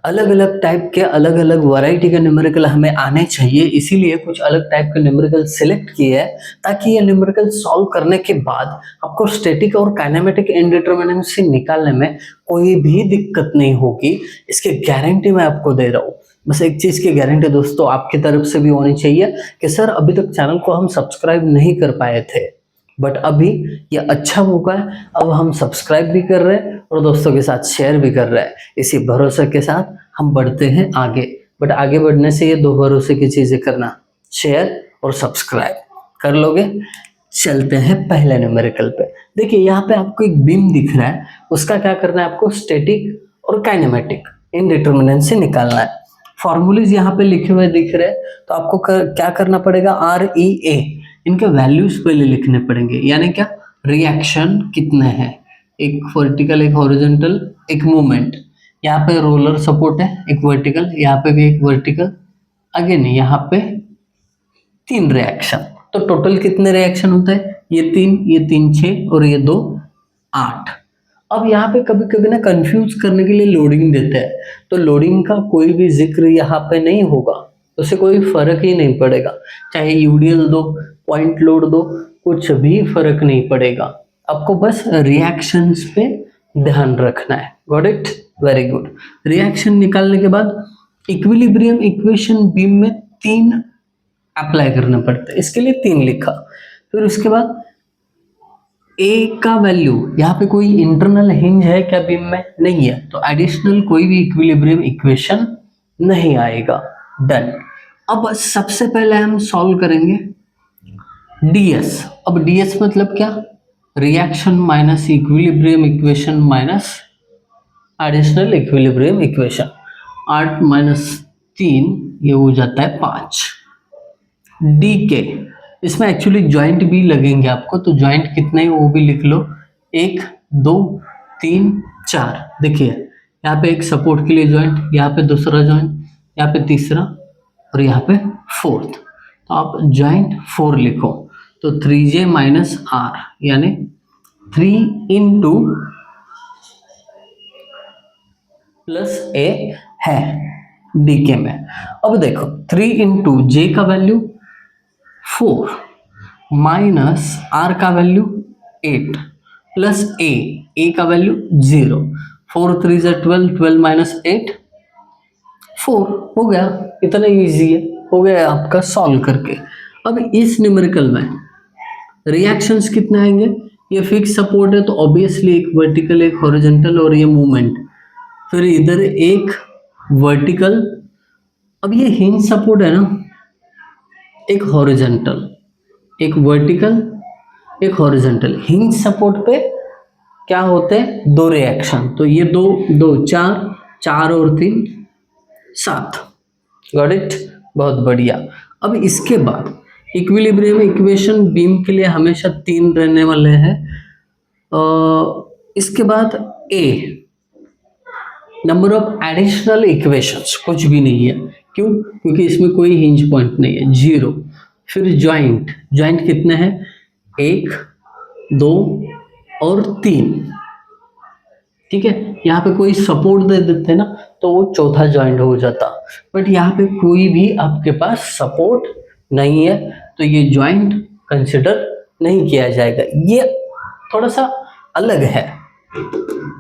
अलग अलग टाइप के अलग अलग वैरायटी के न्यूमेरिकल हमें आने चाहिए, इसीलिए कुछ अलग टाइप के न्यूमेरिकल सिलेक्ट किए हैं ताकि ये न्यूमेरिकल सॉल्व करने के बाद आपको स्टैटिक और काइनेमेटिक इंडिटरमिनेंसी निकालने में कोई भी दिक्कत नहीं होगी। इसकी गारंटी मैं आपको दे रहा हूँ। बस एक चीज की गारंटी दोस्तों आपकी तरफ से भी होनी चाहिए कि सर अभी तक चैनल को हम सब्सक्राइब नहीं कर पाए थे, बट अभी ये अच्छा मौका है, अब हम सब्सक्राइब भी कर रहे हैं और दोस्तों के साथ शेयर भी कर रहे हैं। इसी भरोसे के साथ हम बढ़ते हैं आगे। बट आगे बढ़ने से ये दो भरोसे की चीजें करना, शेयर और सब्सक्राइब कर लोगे। चलते हैं पहले न्यूमेरिकल पे। देखिए यहाँ पे आपको एक बीम दिख रहा है, उसका क्या करना है, आपको स्टैटिक और काइनेमेटिक इंडिटरमिनेंसी निकालना है। फॉर्मूलेज यहाँ पे लिखे हुए दिख रहे हैं, तो आपको क्या करना पड़ेगा, REA इनके वैल्यूज पहले लिखने पड़ेंगे। यानी क्या, रिएक्शन कितने हैं, एक वर्टिकल एक हॉरिजॉन्टल एक मूवमेंट, यहाँ पे रोलर सपोर्ट है एक वर्टिकल, यहाँ पे भी एक वर्टिकल, अगेन यहाँ पे 3 रिएक्शन। तो टोटल कितने रिएक्शन होते हैं, ये 3 6 और ये 2 8। अब यहाँ पे कभी कभी ना कंफ्यूज करने के लिए लोडिंग देते हैं, तो लोडिंग का कोई भी जिक्र यहाँ पे नहीं होगा, उससे कोई फर्क ही नहीं पड़ेगा। चाहे यूडीएल दो, पॉइंट लोड दो, कुछ भी फर्क नहीं पड़ेगा। आपको बस रिएक्शंस पे ध्यान रखना है। Got it, very good. Reaction निकालने के बाद इक्विलिब्रियम इक्वेशन बीम में 3 अप्लाई करना पड़ता है, इसके लिए 3 लिखा। फिर उसके बाद ए का वैल्यू, यहाँ पे कोई इंटरनल हिंज है क्या बीम में, नहीं है, तो एडिशनल कोई भी इक्विलिब्रियम इक्वेशन नहीं आएगा। डन। अब सबसे पहले हम सॉल्व करेंगे डीएस। अब डीएस मतलब क्या, reaction minus equilibrium equation minus additional equilibrium equation. 8 - 3 ये हो जाता है 5। डी के, इसमें एक्चुअली ज्वाइंट भी लगेंगे आपको, तो ज्वाइंट कितने हैं वो भी लिख लो, 1 2 3 4। देखिए यहाँ पे एक सपोर्ट के लिए ज्वाइंट, यहाँ पे दूसरा ज्वाइंट, यहाँ पे तीसरा और यहाँ पे 4th। तो आप ज्वाइंट 4 लिखो, तो 3J - R यानी 3 into +A है डीके में। अब देखो 3 into J का वैल्यू 4 माइनस R का वैल्यू 8 प्लस A का वैल्यू 0। 4 3 × 12, 12 - 8 4 हो गया। इतना इजी है, हो गया आपका सॉल्व करके। अब इस न्यूमेरिकल में रिएक्शंस कितने आएंगे, ये फिक्स सपोर्ट है तो ऑब्वियसली एक वर्टिकल एक हॉरिजॉन्टल और ये मूवमेंट, फिर इधर एक वर्टिकल। अब ये हिंज सपोर्ट है ना, एक हॉरिजॉन्टल एक वर्टिकल एक हॉरिजॉन्टल। हिंज सपोर्ट पे क्या होते हैं, 2 रिएक्शन, तो ये 2 2 4 4 और 3 7। गॉट इट, बहुत बढ़िया। अब इसके बाद इक्विलिब्रियम इक्वेशन बीम के लिए हमेशा 3 रहने वाले हैं। इसके बाद ए नंबर ऑफ एडिशनल इक्वेशंस कुछ भी नहीं है, क्यों, क्योंकि इसमें कोई हिंज पॉइंट नहीं है, 0। फिर ज्वाइंट, ज्वाइंट कितने हैं, 1 2 और 3। ठीक है, यहाँ पे कोई सपोर्ट दे देते ना तो वो चौथा ज्वाइंट हो जाता, बट यहाँ पे कोई भी आपके पास सपोर्ट नहीं है, तो ये ज्वाइंट कंसिडर नहीं किया जाएगा। ये थोड़ा सा अलग है,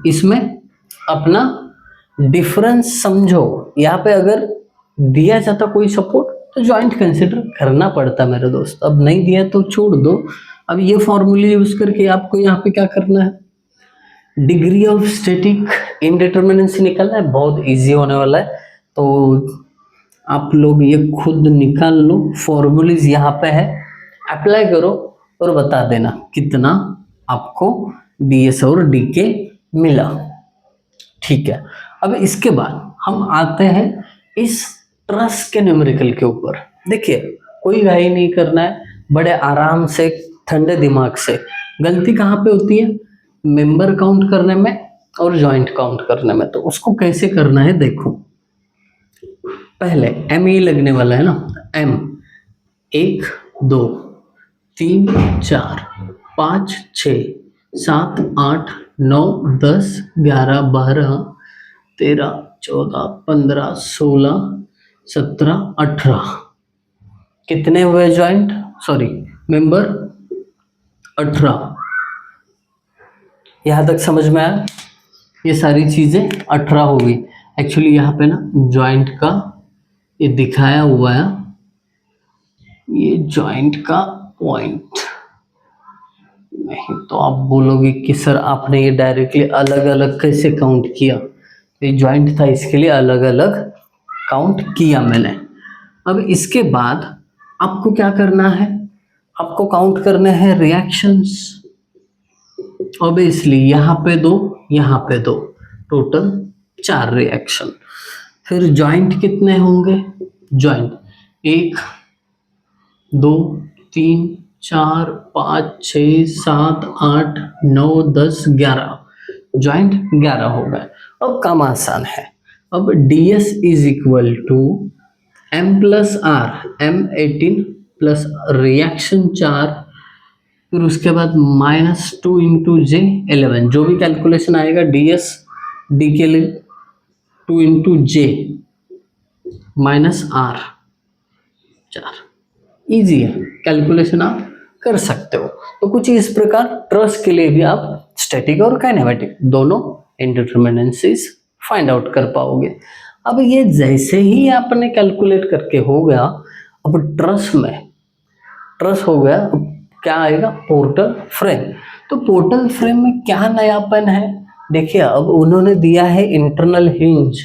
इसमें अपना डिफरेंस समझो। यहाँ पे अगर दिया जाता कोई सपोर्ट तो ज्वाइंट कंसिडर करना पड़ता मेरे दोस्त, अब नहीं दिया तो छोड़ दो। अब ये फॉर्मूले यूज करके आपको यहाँ पे क्या करना है, डिग्री ऑफ स्टैटिक इंडिटरमिनेंसी निकालना है, बहुत इजी होने वाला है। तो आप लोग ये खुद निकाल लो, फॉर्मूलेज यहाँ पे है, अप्लाई करो और बता देना कितना आपको डीएस और डीके मिला। ठीक है, अब इसके बाद हम आते हैं इस ट्रस के न्यूमेरिकल के ऊपर। देखिए कोई घाई नहीं करना है, बड़े आराम से ठंडे दिमाग से। गलती कहाँ पे होती है, मेंबर काउंट करने में और जॉइंट काउंट करने में। तो उसको कैसे करना है देखो, पहले एम ही लगने वाला है ना, एम 1 2 3 4 5 6 7 8 9 10 11 12 13 14, 15, 16, 17, 18 कितने हुए ज्वाइंट, सॉरी मेंबर 18। यहां तक समझ में आया? ये सारी चीजें 18 हो गई। एक्चुअली यहाँ पे ना ज्वाइंट का ये दिखाया हुआ है, ये ज्वाइंट का पॉइंट नहीं, तो आप बोलोगे कि सर आपने ये डायरेक्टली अलग अलग कैसे काउंट किया? ये ज्वाइंट था, इसके लिए अलग अलग काउंट किया मैंने। अब इसके बाद आपको क्या करना है, आपको काउंट करने हैं रिएक्शंस। ऑब्वियसली यहाँ पे दो, यहाँ पे दो, टोटल 4 रिएक्शन। फिर ज्वाइंट कितने होंगे? ज्वाइंट 1, 2, 3, 4, 5, 6, 7, 8, 9, 10, 11 ज्वाइंट 11 हो गए। अब काम आसान है। अब ds is equal to m plus R, M18 plus reaction 4, फिर उसके बाद -2 इंटू J11, जो भी कैलकुलेशन आएगा ds d के लिए 2 into J minus R 4। Easy है, कैलकुलेशन आप कर सकते हो। तो कुछ इस प्रकार ट्रस के लिए भी आप स्टैटिक और काइनेमेटिक दोनों इंडिटरमिनेंसीज फाइंड आउट कर पाओगे। अब ये जैसे ही आपने कैलकुलेट करके हो गया, अब ट्रस में ट्रस हो गया, अब क्या आएगा? Portal frame. तो पोर्टल फ्रेम में क्या नयापन है? देखिए अब उन्होंने दिया है इंटरनल हिंज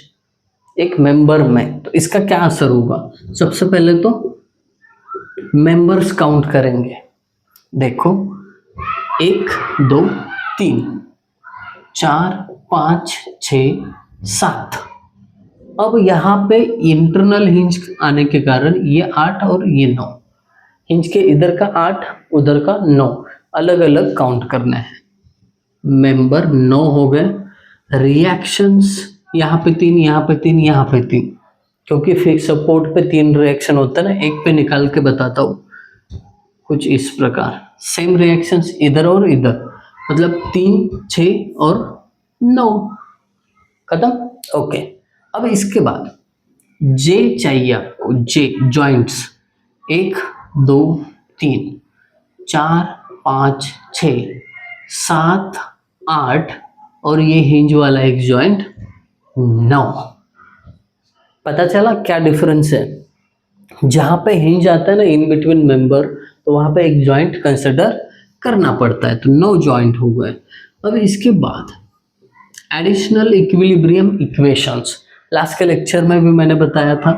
एक मेंबर में, तो इसका क्या असर होगा? सबसे पहले तो मेंबर्स काउंट करेंगे। देखो 1, 2, 3, 4, 5, 6, 7। अब यहाँ पे इंटरनल हिंज आने के कारण ये 8 और ये 9, हिंज के इधर का 8 उधर का 9 अलग अलग काउंट करने हैं। मेंबर 9 हो गए। रिएक्शंस यहाँ पे 3, यहाँ पे 3, यहाँ पे 3, क्योंकि फिक्स सपोर्ट पे 3 रिएक्शन होता है ना, एक पे निकाल के बताता हूँ कुछ इस प्रकार। सेम रिएक्शंस इधर और इधर, मतलब 3, 6 और 9 खत्म। ओके, अब इसके बाद J चाहिए आपको, J जॉइंट्स 1, 2, 3, 4, 5, 6, 7, 8 और ये हिंज वाला एक जॉइंट 9। पता चला क्या डिफरेंस है? जहां पे हिंज आता है ना इन बिटवीन मेंबर, तो वहां पे एक जॉइंट कंसिडर करना पड़ता है। तो 9 जॉइंट हो गए। अब इसके बाद एडिशनल इक्विलिब्रियम इक्वेशंस, लास्ट के लेक्चर में भी मैंने बताया था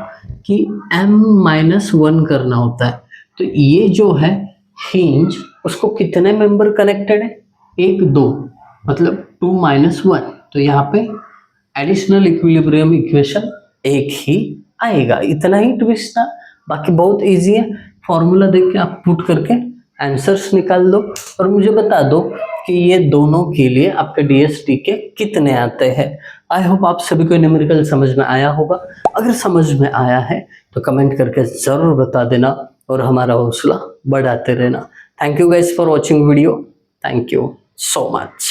कि m-1 करना होता है। तो ये जो है हिंज, उसको कितने मेंबर कनेक्टेड है? 1, 2, मतलब 2 - 1। तो यहाँ पे एडिशनल इक्विलिब्रियम इक्वेशन एक ही आएगा। इतना ही ट्विस्ट था, बाकी बहुत इजी है। फॉर्मूला देख के आप पुट करके आंसर्स निकाल दो और मुझे बता दो कि ये दोनों के लिए आपके DST के कितने आते हैं। आई होप आप सभी को न्यूमेरिकल समझ में आया होगा। अगर समझ में आया है तो कमेंट करके ज़रूर बता देना और हमारा हौसला बढ़ाते रहना। Thank you guys for watching video. Thank you so much.